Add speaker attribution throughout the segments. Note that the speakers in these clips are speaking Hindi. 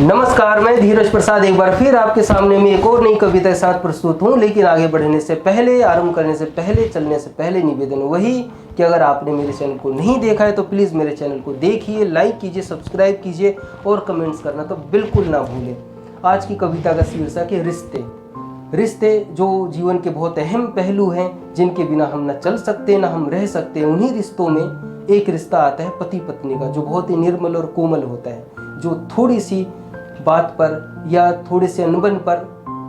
Speaker 1: नमस्कार, मैं धीरज प्रसाद एक बार फिर आपके सामने में एक और नई कविता के साथ प्रस्तुत हूँ। लेकिन आगे बढ़ने से पहले, आरंभ करने से पहले, चलने से पहले निवेदन वही कि अगर आपने मेरे चैनल को नहीं देखा है तो प्लीज़ मेरे चैनल को देखिए, लाइक कीजिए, सब्सक्राइब कीजिए और कमेंट्स करना तो बिल्कुल ना भूलें। आज की कविता का शीर्षक है रिश्ते। रिश्ते जो जीवन के बहुत अहम पहलू हैं, जिनके बिना हम न चल सकते न हम रह सकते। उन्हीं रिश्तों में एक रिश्ता आता है पति पत्नी का, जो बहुत ही निर्मल और कोमल होता है, जो थोड़ी सी बात पर या थोड़े से अनबन पर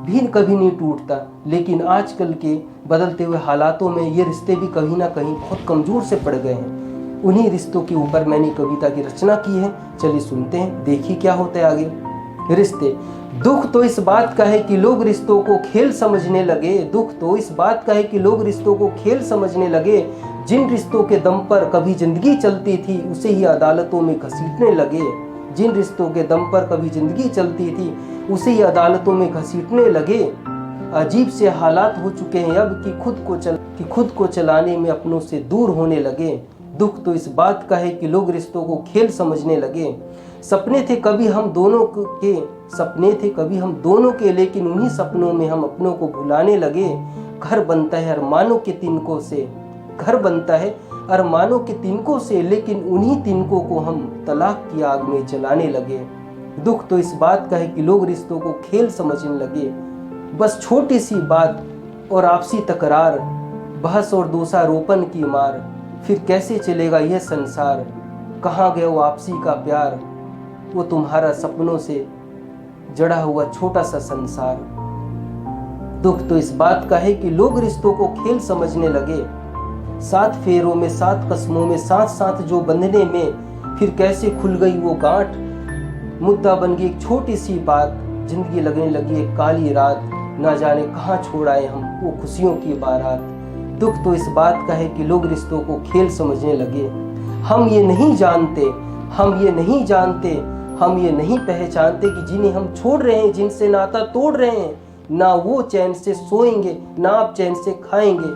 Speaker 1: भी कभी नहीं टूटता। लेकिन आजकल के बदलते हुए हालातों में ये रिश्ते भी कहीं ना कहीं बहुत कमज़ोर से पड़ गए हैं। उन्हीं रिश्तों के ऊपर मैंने कविता की रचना की है। चलिए सुनते हैं, देखिए क्या होता है आगे। रिश्ते। दुख तो इस बात का है कि लोग रिश्तों को खेल समझने लगे। दुख तो इस बात का है कि लोग रिश्तों को खेल समझने लगे। जिन रिश्तों के दम पर कभी जिंदगी चलती थी, उसे ही अदालतों में घसीटने लगे। जिन रिश्तों के दम पर कभी जिंदगी चलती थी, उसे ही अदालतों में घसीटने लगे। अजीब से हालात हो चुके हैं अब कि खुद को चलाने में अपनों से दूर होने लगे। दुख तो इस बात का है कि लोग रिश्तों को खेल समझने लगे। सपने थे कभी हम दोनों के, लेकिन उन्हीं सपनों में हम अपनों को भुलाने लगे। घर बनता है अरमानों के तिनकों से, लेकिन उन्हीं तिनकों को हम तलाक की आग में जलाने लगे। दुख तो इस बात का है कि लोग रिश्तों को खेल समझने लगे। बस छोटी सी बात और आपसी तकरार, बहस और दोषारोपण की मार, फिर कैसे चलेगा यह संसार। कहाँ गया वो आपसी का प्यार, वो तुम्हारा सपनों से जड़ा हुआ छोटा सा संसार। दुख तो इस बात का है कि लोग रिश्तों को खेल समझने लगे। 7 फेरों में 7 कस्मों में साथ साथ जो बंधने में, फिर कैसे खुल गई वो गांठ। मुद्दा बन गई एक छोटी सी बात, जिंदगी लगने लगी एक काली रात। ना जाने कहाँ छोड़ आए हम वो खुशियों की बारात। दुख तो इस बात का है कि लोग रिश्तों को खेल समझने लगे। हम ये नहीं पहचानते कि जिन्हें हम छोड़ रहे हैं, जिनसे नाता तोड़ रहे हैं, ना वो चैन से सोएंगे, ना आप चैन से खाएंगे।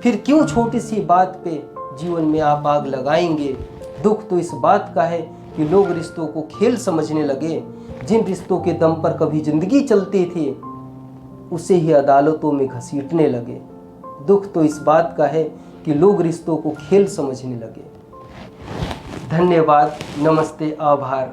Speaker 1: फिर क्यों छोटी सी बात पे जीवन में आप आग लगाएंगे। दुख तो इस बात का है कि लोग रिश्तों को खेल समझने लगे। जिन रिश्तों के दम पर कभी जिंदगी चलती थी, उसे ही अदालतों में घसीटने लगे। दुख तो इस बात का है कि लोग रिश्तों को खेल समझने लगे। धन्यवाद, नमस्ते, आभार।